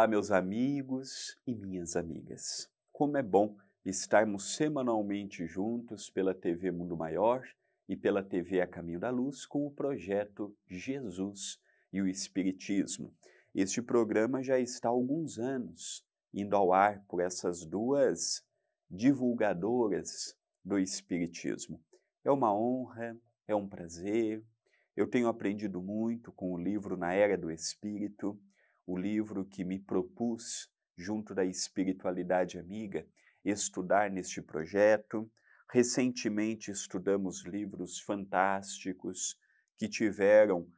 Olá, meus amigos e minhas amigas. Como é bom estarmos semanalmente juntos pela TV Mundo Maior e pela TV A Caminho da Luz com o projeto Jesus e o Espiritismo. Este programa já está há alguns anos indo ao ar por essas duas divulgadoras do Espiritismo. É uma honra, é um prazer. Eu tenho aprendido muito com o livro Na Era do Espírito, o livro que me propus, junto da espiritualidade amiga, estudar neste projeto. Recentemente estudamos livros fantásticos que tiveram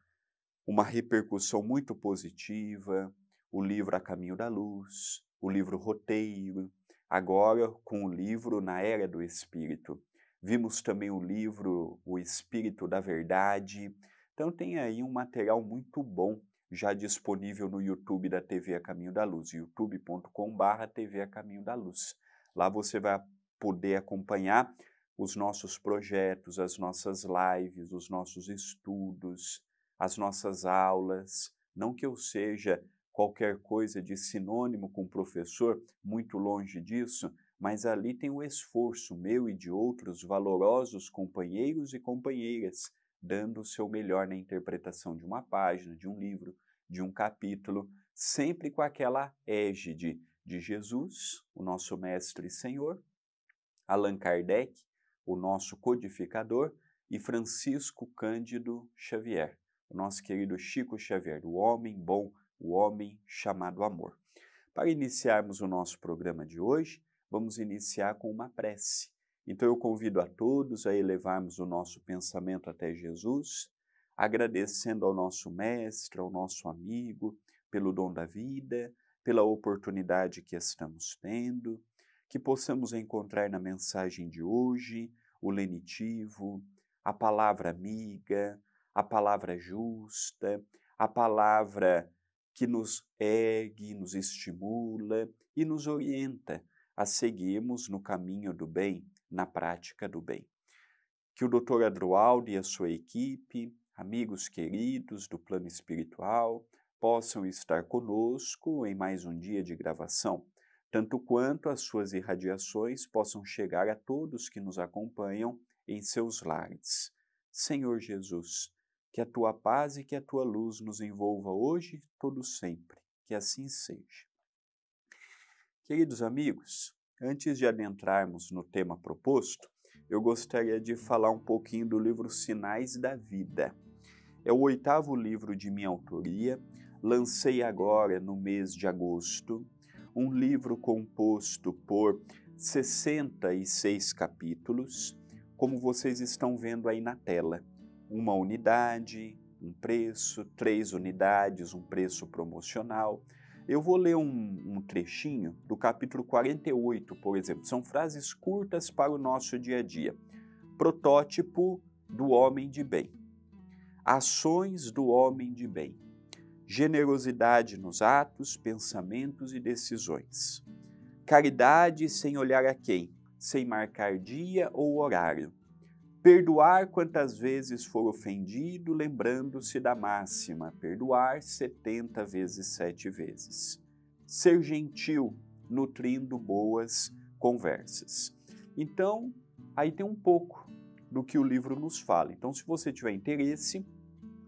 uma repercussão muito positiva, o livro A Caminho da Luz, o livro Roteiro, agora com o livro Na Era do Espírito. Vimos também o livro O Espírito da Verdade. Então tem aí um material muito bom já disponível no YouTube da TV A Caminho da Luz, youtube.com/TV A Caminho da Luz. Lá você vai poder acompanhar os nossos projetos, as nossas lives, os nossos estudos, as nossas aulas. Não que eu seja qualquer coisa de sinônimo com professor, muito longe disso, mas ali tem o esforço meu e de outros valorosos companheiros e companheiras, dando o seu melhor na interpretação de uma página, de um livro, de um capítulo, sempre com aquela égide de Jesus, o nosso Mestre e Senhor, Allan Kardec, o nosso codificador, e Francisco Cândido Xavier, o nosso querido Chico Xavier, o homem bom, o homem chamado amor. Para iniciarmos o nosso programa de hoje, vamos iniciar com uma prece. Então eu convido a todos a elevarmos o nosso pensamento até Jesus, agradecendo ao nosso mestre, ao nosso amigo, pelo dom da vida, pela oportunidade que estamos tendo, que possamos encontrar na mensagem de hoje o lenitivo, a palavra amiga, a palavra justa, a palavra que nos ergue, nos estimula e nos orienta a seguirmos no caminho do bem, na prática do bem. Que o Dr. Adroaldo e a sua equipe, amigos queridos do plano espiritual, possam estar conosco em mais um dia de gravação, tanto quanto as suas irradiações possam chegar a todos que nos acompanham em seus lares. Senhor Jesus, que a tua paz e que a tua luz nos envolva hoje e todo sempre, que assim seja. Queridos amigos, antes de adentrarmos no tema proposto, eu gostaria de falar um pouquinho do livro Sinais da Vida. É o 8º livro de minha autoria, lancei agora no mês de agosto, um livro composto por 66 capítulos, como vocês estão vendo aí na tela. Uma unidade, um preço, 3 unidades, um preço promocional. Eu vou ler um trechinho do capítulo 48, por exemplo. São frases curtas para o nosso dia a dia. Protótipo do homem de bem. Ações do homem de bem. Generosidade nos atos, pensamentos e decisões. Caridade sem olhar a quem, sem marcar dia ou horário. Perdoar quantas vezes for ofendido, lembrando-se da máxima, perdoar 70 vezes 7 vezes. Ser gentil, nutrindo boas conversas. Então, aí tem um pouco do que o livro nos fala. Então, se você tiver interesse,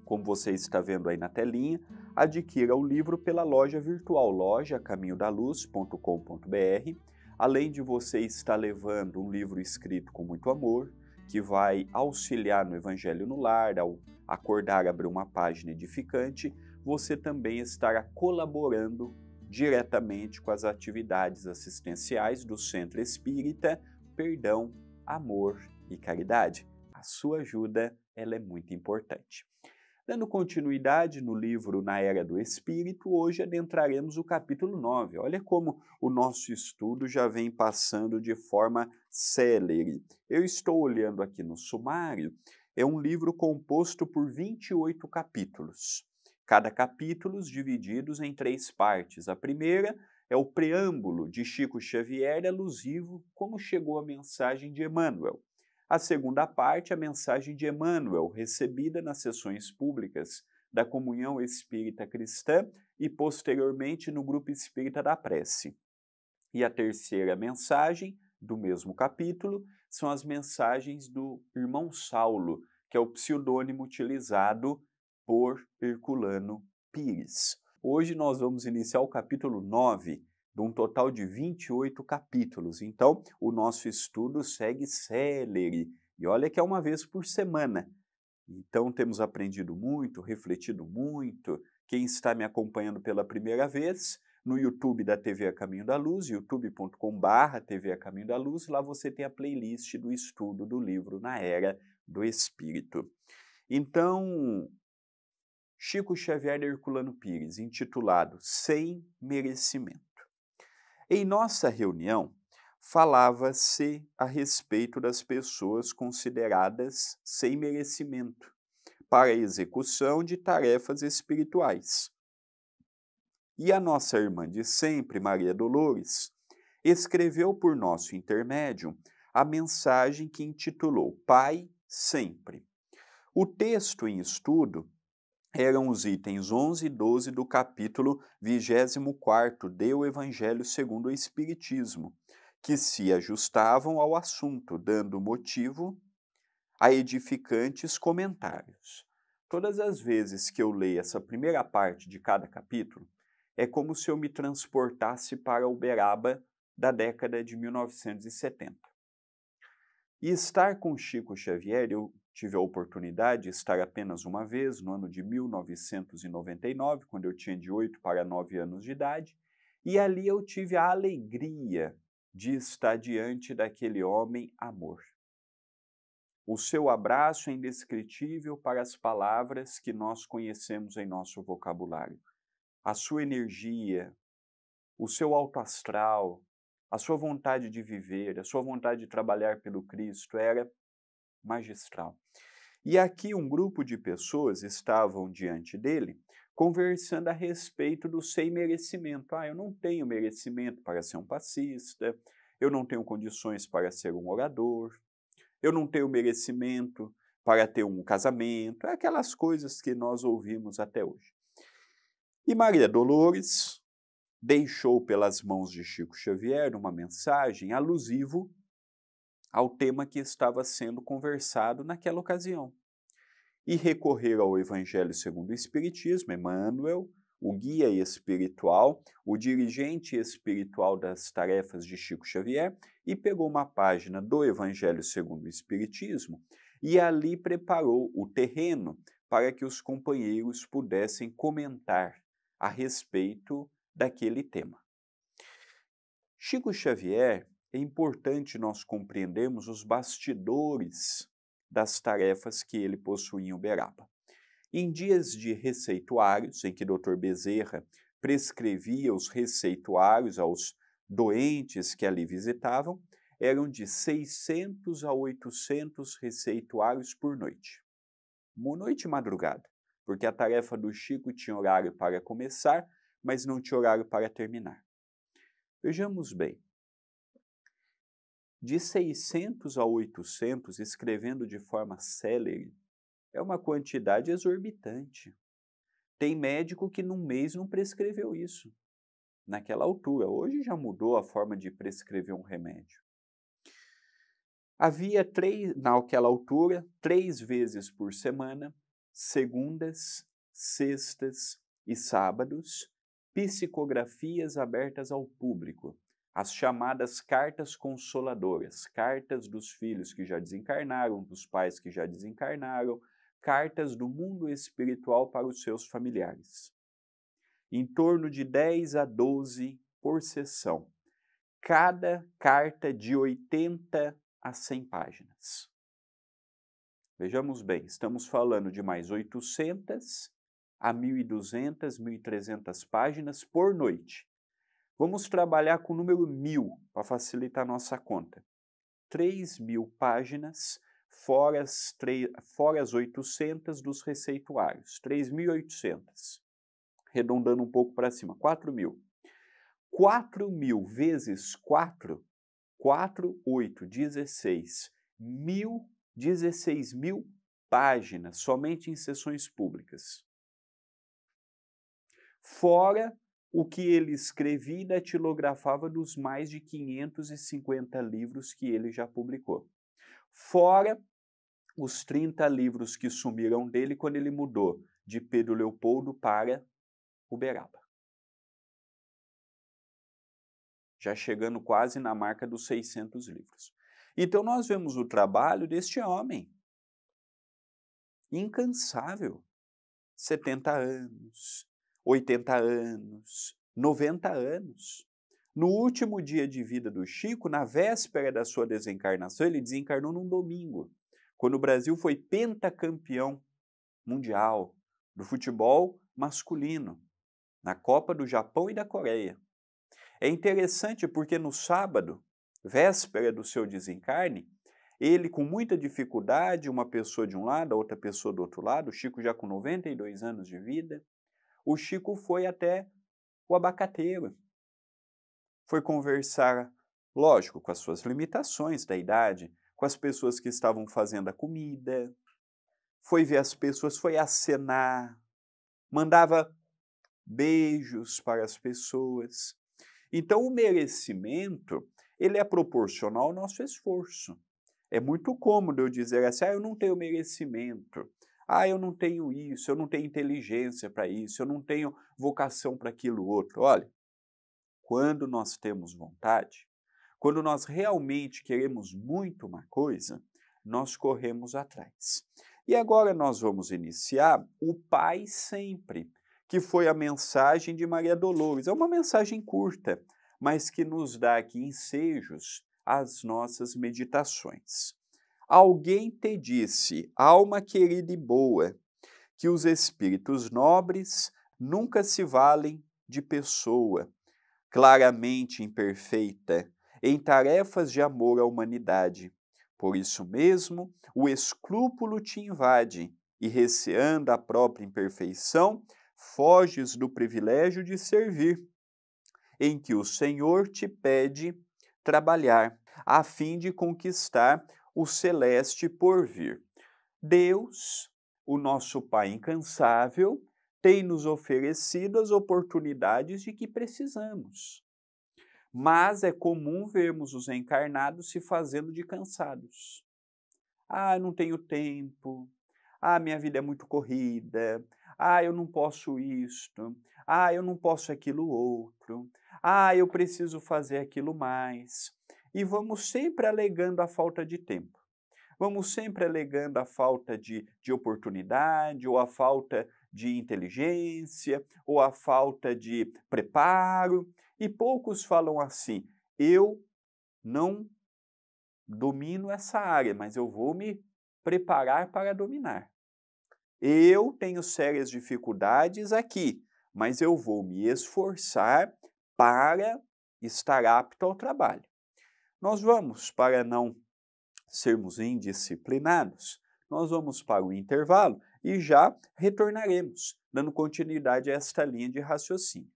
como você está vendo aí na telinha, adquira o livro pela loja virtual, loja-caminhodaluz.com.br. Além de você estar levando um livro escrito com muito amor, que vai auxiliar no Evangelho no Lar, ao acordar, abrir uma página edificante, você também estará colaborando diretamente com as atividades assistenciais do Centro Espírita Perdão, Amor e Caridade. A sua ajuda, ela é muito importante. Dando continuidade no livro Na Era do Espírito, hoje adentraremos o capítulo 9. Olha como o nosso estudo já vem passando de forma célere. Eu estou olhando aqui no sumário, é um livro composto por 28 capítulos. Cada capítulo divididos em 3 partes. A primeira é o preâmbulo de Chico Xavier, alusivo como chegou a mensagem de Emmanuel. A segunda parte, a mensagem de Emmanuel, recebida nas sessões públicas da Comunhão Espírita Cristã e posteriormente no Grupo Espírita da Prece. E a terceira mensagem do mesmo capítulo são as mensagens do irmão Saulo, que é o pseudônimo utilizado por Herculano Pires. Hoje nós vamos iniciar o capítulo 9, de um total de 28 capítulos. Então, o nosso estudo segue célere. E olha que é uma vez por semana. Então, temos aprendido muito, refletido muito. Quem está me acompanhando pela primeira vez, no YouTube da TV A Caminho da Luz, youtube.com/TV A Caminho da Luz, lá você tem a playlist do estudo do livro Na Era do Espírito. Então, Chico Xavier e Herculano Pires, intitulado Sem Merecimento. Em nossa reunião, falava-se a respeito das pessoas consideradas sem merecimento para a execução de tarefas espirituais. E a nossa irmã de sempre, Maria Dolores, escreveu por nosso intermédio a mensagem que intitulou Pai Sempre. O texto em estudo eram os itens 11 e 12 do capítulo 24 do Evangelho segundo o Espiritismo, que se ajustavam ao assunto, dando motivo a edificantes comentários. Todas as vezes que eu leio essa primeira parte de cada capítulo, é como se eu me transportasse para Uberaba da década de 1970. E estar com Chico Xavier, eu tive a oportunidade de estar apenas uma vez, no ano de 1999, quando eu tinha de 8 para 9 anos de idade, e ali eu tive a alegria de estar diante daquele homem amor. O seu abraço é indescritível para as palavras que nós conhecemos em nosso vocabulário. A sua energia, o seu alto astral, a sua vontade de viver, a sua vontade de trabalhar pelo Cristo era magistral. E aqui um grupo de pessoas estavam diante dele conversando a respeito do sem merecimento. Eu não tenho merecimento para ser um passista, eu não tenho condições para ser um orador, eu não tenho merecimento para ter um casamento, aquelas coisas que nós ouvimos até hoje. E Maria Dolores deixou pelas mãos de Chico Xavier uma mensagem alusivo ao tema que estava sendo conversado naquela ocasião. E recorrer ao Evangelho segundo o Espiritismo, Emmanuel, o guia espiritual, o dirigente espiritual das tarefas de Chico Xavier, e pegou uma página do Evangelho segundo o Espiritismo e ali preparou o terreno para que os companheiros pudessem comentar a respeito daquele tema. Chico Xavier, é importante nós compreendermos os bastidores das tarefas que ele possuía em Uberaba. Em dias de receituários, em que Dr. Bezerra prescrevia os receituários aos doentes que ali visitavam, eram de 600 a 800 receituários por noite. Noite e madrugada, porque a tarefa do Chico tinha horário para começar, mas não tinha horário para terminar. Vejamos bem, de 600 a 800, escrevendo de forma célere, é uma quantidade exorbitante. Tem médico que num mês não prescreveu isso, naquela altura. Hoje já mudou a forma de prescrever um remédio. Havia naquela altura, 3 vezes por semana, segundas, sextas e sábados, psicografias abertas ao público, as chamadas cartas consoladoras, cartas dos filhos que já desencarnaram, dos pais que já desencarnaram, cartas do mundo espiritual para os seus familiares. Em torno de 10 a 12 por sessão, cada carta de 80 a 100 páginas. Vejamos bem, estamos falando de mais 800 a 1.200, 1.300 páginas por noite. Vamos trabalhar com o número 1000 para facilitar a nossa conta. 3.000 páginas, fora as 800 dos receituários. 3.800. Arredondando um pouco para cima, 4.000. 4.000 vezes 4, 4, 8, 16. 16.000 páginas, somente em sessões públicas. fora o que ele escrevia e datilografava dos mais de 550 livros que ele já publicou. Fora os 30 livros que sumiram dele quando ele mudou de Pedro Leopoldo para Uberaba. Já chegando quase na marca dos 600 livros. Então nós vemos o trabalho deste homem, incansável, 70 anos, 80 anos, 90 anos. No último dia de vida do Chico, na véspera da sua desencarnação, ele desencarnou num domingo, quando o Brasil foi pentacampeão mundial do futebol masculino, na Copa do Japão e da Coreia. É interessante porque no sábado, véspera do seu desencarne, ele com muita dificuldade, uma pessoa de um lado, a outra pessoa do outro lado, o Chico já com 92 anos de vida, o Chico foi até o abacateiro. Foi conversar, lógico, com as suas limitações da idade, com as pessoas que estavam fazendo a comida, foi ver as pessoas, foi acenar, mandava beijos para as pessoas. Então, o merecimento, ele é proporcional ao nosso esforço. É muito cômodo eu dizer assim, eu não tenho merecimento, eu não tenho isso, eu não tenho inteligência para isso, eu não tenho vocação para aquilo outro. Olha, quando nós temos vontade, quando nós realmente queremos muito uma coisa, nós corremos atrás. E agora nós vamos iniciar o Pai Sempre, que foi a mensagem de Maria Dolores. É uma mensagem curta, mas que nos dá aqui ensejos às nossas meditações. Alguém te disse, alma querida e boa, que os espíritos nobres nunca se valem de pessoa, claramente imperfeita, em tarefas de amor à humanidade. Por isso mesmo, o escrúpulo te invade, e receando a própria imperfeição, foges do privilégio de servir, em que o Senhor te pede trabalhar, a fim de conquistar o celeste porvir. Deus, o nosso Pai incansável, tem nos oferecido as oportunidades de que precisamos. Mas é comum vermos os encarnados se fazendo de cansados. Eu não tenho tempo. Minha vida é muito corrida. Eu não posso isto. Eu não posso aquilo outro. Eu preciso fazer aquilo mais. E vamos sempre alegando a falta de tempo. Vamos sempre alegando a falta de oportunidade, ou a falta de inteligência, ou a falta de preparo. E poucos falam assim, eu não domino essa área, mas eu vou me preparar para dominar. Eu tenho sérias dificuldades aqui, mas eu vou me esforçar para estar apto ao trabalho. Nós vamos, para não sermos indisciplinados, nós vamos para o intervalo e já retornaremos, dando continuidade a esta linha de raciocínio.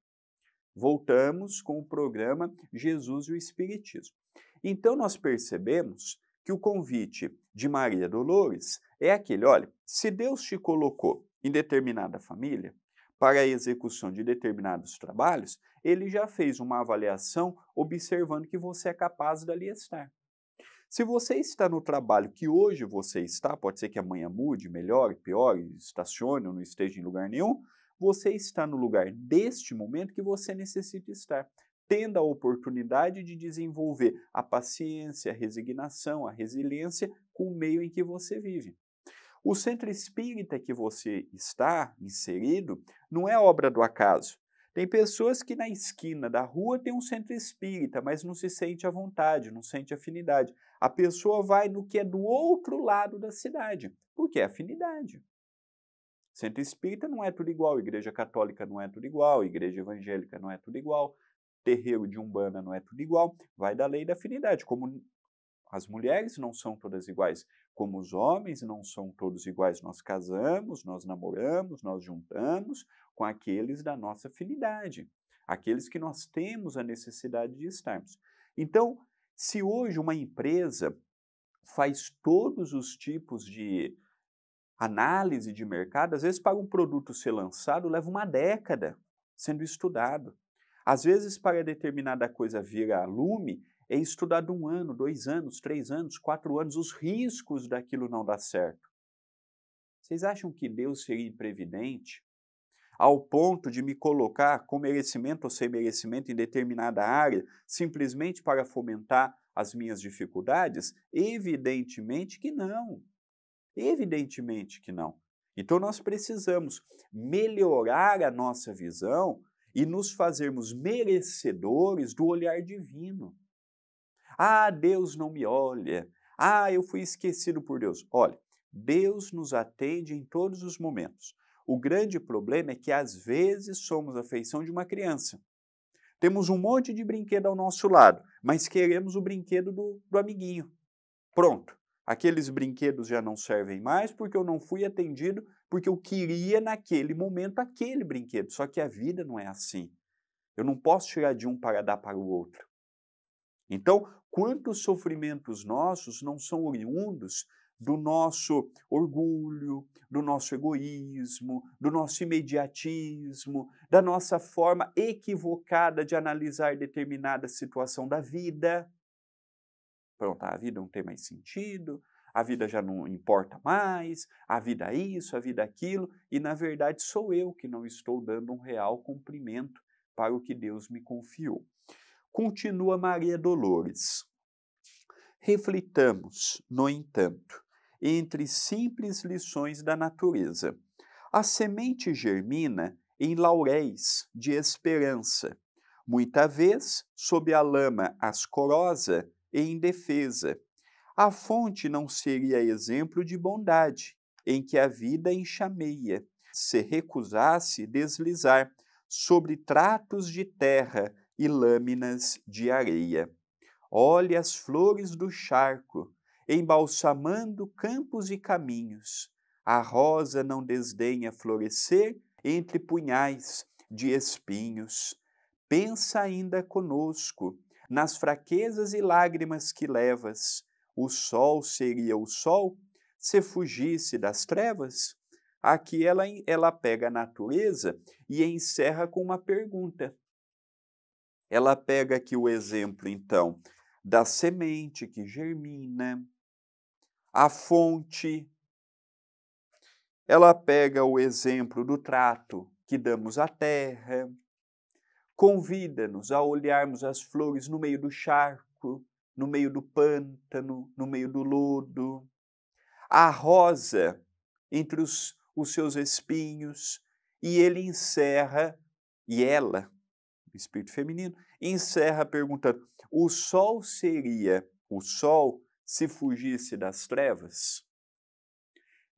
Voltamos com o programa Jesus e o Espiritismo. Então nós percebemos que o convite de Maria Dolores é aquele, olha, se Deus te colocou em determinada família para a execução de determinados trabalhos, ele já fez uma avaliação observando que você é capaz dali estar. Se você está no trabalho que hoje você está, pode ser que amanhã mude, melhore, piore, estacione ou não esteja em lugar nenhum, você está no lugar deste momento que você necessita estar, tendo a oportunidade de desenvolver a paciência, a resignação, a resiliência com o meio em que você vive. O centro espírita que você está inserido não é obra do acaso. Tem pessoas que na esquina da rua tem um centro espírita, mas não se sente à vontade, não sente afinidade. A pessoa vai no que é do outro lado da cidade, porque é afinidade. Centro espírita não é tudo igual, igreja católica não é tudo igual, igreja evangélica não é tudo igual, terreiro de umbanda não é tudo igual, vai da lei da afinidade, como as mulheres não são todas iguais, como os homens não são todos iguais, nós casamos, nós namoramos, nós juntamos com aqueles da nossa afinidade, aqueles que nós temos a necessidade de estarmos. Então, se hoje uma empresa faz todos os tipos de análise de mercado, às vezes para um produto ser lançado leva uma década. sendo estudado. Às vezes, para determinada coisa vir a lume, é estudado 1 ano, 2 anos, 3 anos, 4 anos, os riscos daquilo não dar certo. Vocês acham que Deus seria imprevidente ao ponto de me colocar com merecimento ou sem merecimento em determinada área, simplesmente para fomentar as minhas dificuldades? Evidentemente que não. Evidentemente que não. Então nós precisamos melhorar a nossa visão e nos fazermos merecedores do olhar divino. Ah, Deus não me olha. Ah, eu fui esquecido por Deus. Olha, Deus nos atende em todos os momentos. O grande problema é que às vezes somos a feição de uma criança. Temos um monte de brinquedo ao nosso lado, mas queremos o brinquedo do amiguinho. Pronto. Aqueles brinquedos já não servem mais porque eu não fui atendido, porque eu queria naquele momento aquele brinquedo. Só que a vida não é assim. Eu não posso tirar de um para dar para o outro. Então, quantos sofrimentos nossos não são oriundos do nosso orgulho, do nosso egoísmo, do nosso imediatismo, da nossa forma equivocada de analisar determinada situação da vida? Pronto, a vida não tem mais sentido, a vida já não importa mais, a vida é isso, a vida é aquilo, e na verdade sou eu que não estou dando um real cumprimento para o que Deus me confiou. Continua Maria Dolores. Reflitamos, no entanto, entre simples lições da natureza. A semente germina em lauréis de esperança, muita vez sob a lama ascorosa e indefesa. A fonte não seria exemplo de bondade, em que a vida enxameia, se recusasse deslizar sobre tratos de terra e lâminas de areia. Olhe as flores do charco, embalsamando campos e caminhos. A rosa não desdenha florescer entre punhais de espinhos. Pensa ainda conosco nas fraquezas e lágrimas que levas. O sol seria o sol se fugisse das trevas? Aqui ela pega a natureza e encerra com uma pergunta. Ela pega aqui o exemplo, então, da semente que germina, a fonte. Ela pega o exemplo do trato que damos à terra, convida-nos a olharmos as flores no meio do charco, no meio do pântano, no meio do lodo, a rosa entre os seus espinhos, e ele encerra, e ela, o espírito feminino, encerra perguntando: o sol seria o sol se fugisse das trevas?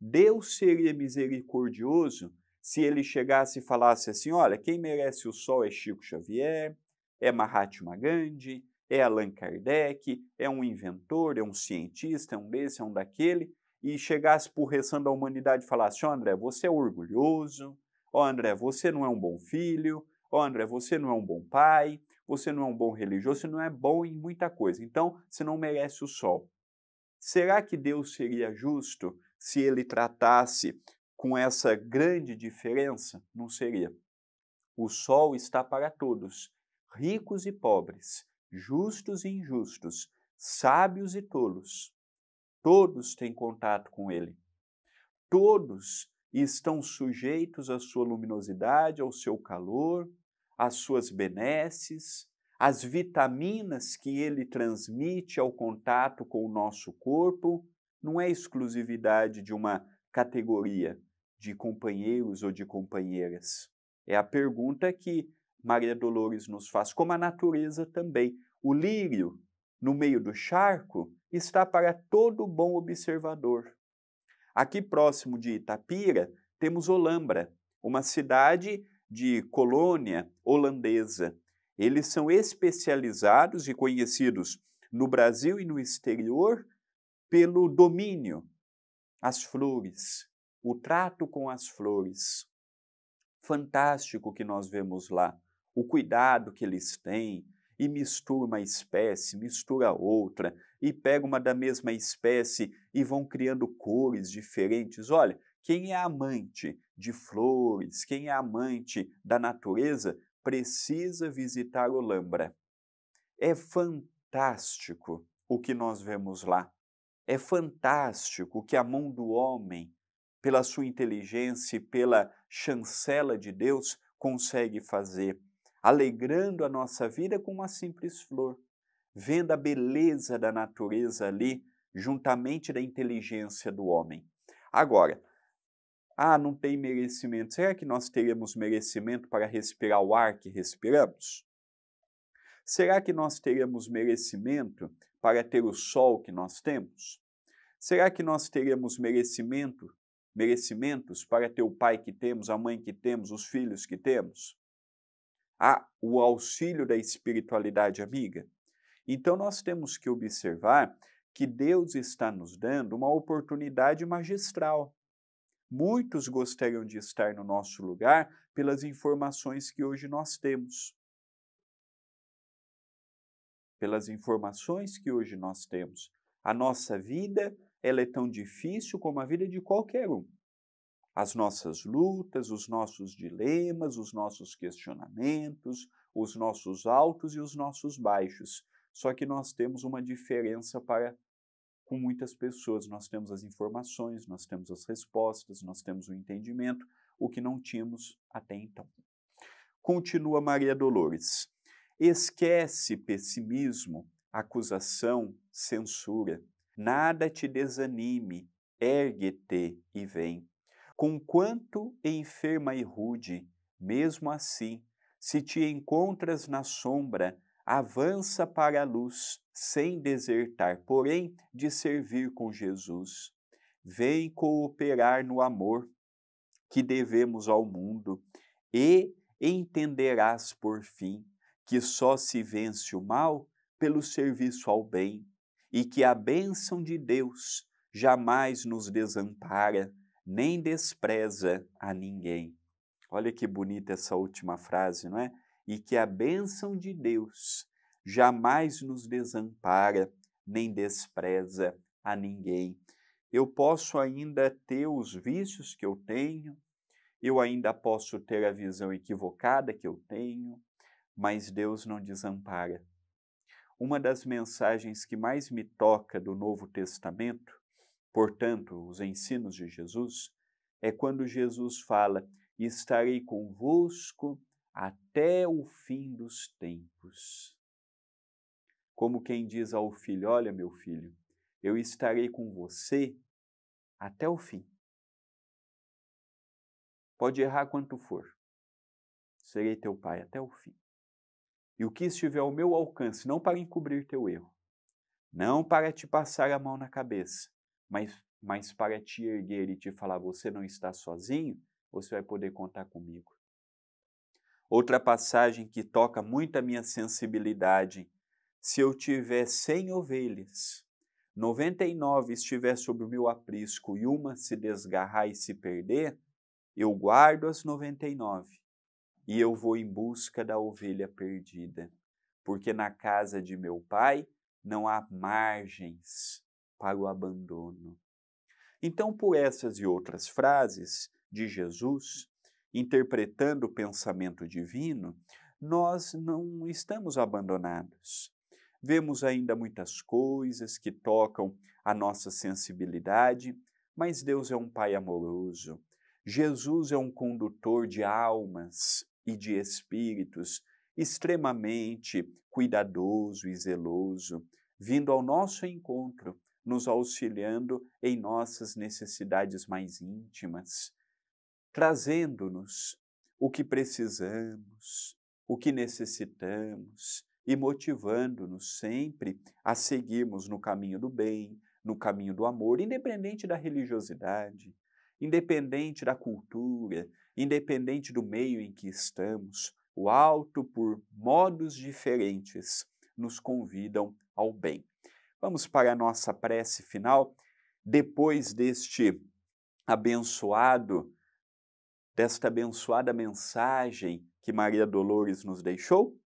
Deus seria misericordioso se ele chegasse e falasse assim: olha, quem merece o sol é Chico Xavier, é Mahatma Gandhi, é Allan Kardec, é um inventor, é um cientista, é um desse, é um daquele, e chegasse por reção da humanidade e falasse: ó André, você é orgulhoso, ó André, você não é um bom filho, ó André, você não é um bom pai, você não é um bom religioso, você não é bom em muita coisa, então você não merece o sol. Será que Deus seria justo se ele tratasse com essa grande diferença? Não seria. O sol está para todos, ricos e pobres, justos e injustos, sábios e tolos. Todos têm contato com ele. Todos estão sujeitos à sua luminosidade, ao seu calor, às suas benesses, às vitaminas que ele transmite ao contato com o nosso corpo. Não é exclusividade de uma categoria de companheiros ou de companheiras. É a pergunta que Maria Dolores nos faz, como a natureza também. O lírio, no meio do charco, está para todo bom observador. Aqui próximo de Itapira, temos Olambra, uma cidade de colônia holandesa. Eles são especializados e conhecidos no Brasil e no exterior pelo domínio, as flores, o trato com as flores. Fantástico que nós vemos lá, o cuidado que eles têm, e mistura uma espécie, mistura outra, e pega uma da mesma espécie e vão criando cores diferentes. Olha, Quem é amante de flores, quem é amante da natureza, precisa visitar Olambra. É fantástico o que nós vemos lá. É fantástico o que a mão do homem, pela sua inteligência e pela chancela de Deus, consegue fazer, alegrando a nossa vida com uma simples flor, vendo a beleza da natureza ali, juntamente da inteligência do homem. Agora, não tem merecimento. Será que nós teremos merecimento para respirar o ar que respiramos? Será que nós teremos merecimento para ter o sol que nós temos? Será que nós teremos merecimentos para ter o pai que temos, a mãe que temos, os filhos que temos? O auxílio da espiritualidade amiga? Então nós temos que observar que Deus está nos dando uma oportunidade magistral. Muitos gostariam de estar no nosso lugar pelas informações que hoje nós temos. Pelas informações que hoje nós temos. A nossa vida, ela é tão difícil como a vida de qualquer um. As nossas lutas, os nossos dilemas, os nossos questionamentos, os nossos altos e os nossos baixos. Só que nós temos uma diferença com muitas pessoas. Nós temos as informações, nós temos as respostas, nós temos o entendimento, o que não tínhamos até então. Continua Maria Dolores. Esquece pessimismo, acusação, censura. Nada te desanime, ergue-te e vem. Conquanto enferma e rude, mesmo assim, se te encontras na sombra, avança para a luz, sem desertar, porém, de servir com Jesus. Vem cooperar no amor que devemos ao mundo e entenderás por fim que só se vence o mal pelo serviço ao bem e que a bênção de Deus jamais nos desampara, nem despreza a ninguém. Olha que bonita essa última frase, não é? E que a bênção de Deus jamais nos desampara, nem despreza a ninguém. Eu posso ainda ter os vícios que eu tenho, eu ainda posso ter a visão equivocada que eu tenho, mas Deus não desampara. Uma das mensagens que mais me toca do Novo Testamento, portanto, os ensinos de Jesus, é quando Jesus fala: estarei convosco até o fim dos tempos. Como quem diz ao filho: olha, meu filho, eu estarei com você até o fim. Pode errar quanto for, serei teu pai até o fim. E o que estiver ao meu alcance, não para encobrir teu erro, não para te passar a mão na cabeça, mas para te erguer e te falar: você não está sozinho, você vai poder contar comigo. Outra passagem que toca muito a minha sensibilidade: se eu tiver 100 ovelhas, 99 estiver sob o meu aprisco e uma se desgarrar e se perder, eu guardo as 99 e eu vou em busca da ovelha perdida, porque na casa de meu pai não há margens para o abandono. Então, por essas e outras frases de Jesus, interpretando o pensamento divino, nós não estamos abandonados. Vemos ainda muitas coisas que tocam a nossa sensibilidade, mas Deus é um Pai amoroso. Jesus é um condutor de almas e de espíritos extremamente cuidadoso e zeloso, vindo ao nosso encontro, nos auxiliando em nossas necessidades mais íntimas, trazendo-nos o que precisamos, o que necessitamos e motivando-nos sempre a seguirmos no caminho do bem, no caminho do amor, independente da religiosidade, independente da cultura, independente do meio em que estamos. O alto, por modos diferentes, nos convidam ao bem. Vamos para a nossa prece final, depois desta abençoada mensagem que Maria Dolores nos deixou?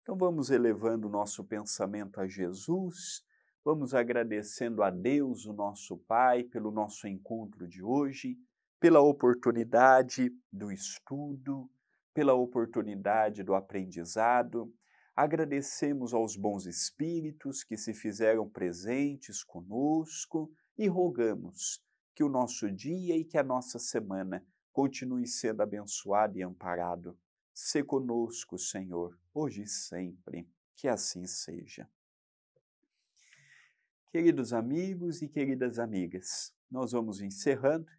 Então vamos elevando o nosso pensamento a Jesus, vamos agradecendo a Deus, o nosso Pai, pelo nosso encontro de hoje, pela oportunidade do estudo, pela oportunidade do aprendizado. Agradecemos aos bons espíritos que se fizeram presentes conosco e rogamos que o nosso dia e que a nossa semana continue sendo abençoado e amparado. Sê conosco, Senhor, hoje e sempre, que assim seja. Queridos amigos e queridas amigas, nós vamos encerrando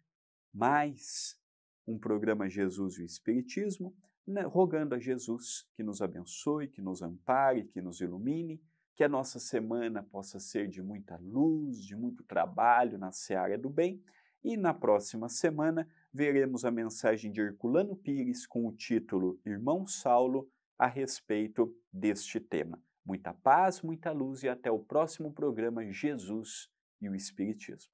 mais um programa Jesus e o Espiritismo, né, rogando a Jesus que nos abençoe, que nos ampare, que nos ilumine, que a nossa semana possa ser de muita luz, de muito trabalho na seara do bem. E na próxima semana veremos a mensagem de Herculano Pires com o título Irmão Saulo a respeito deste tema. Muita paz, muita luz e até o próximo programa Jesus e o Espiritismo.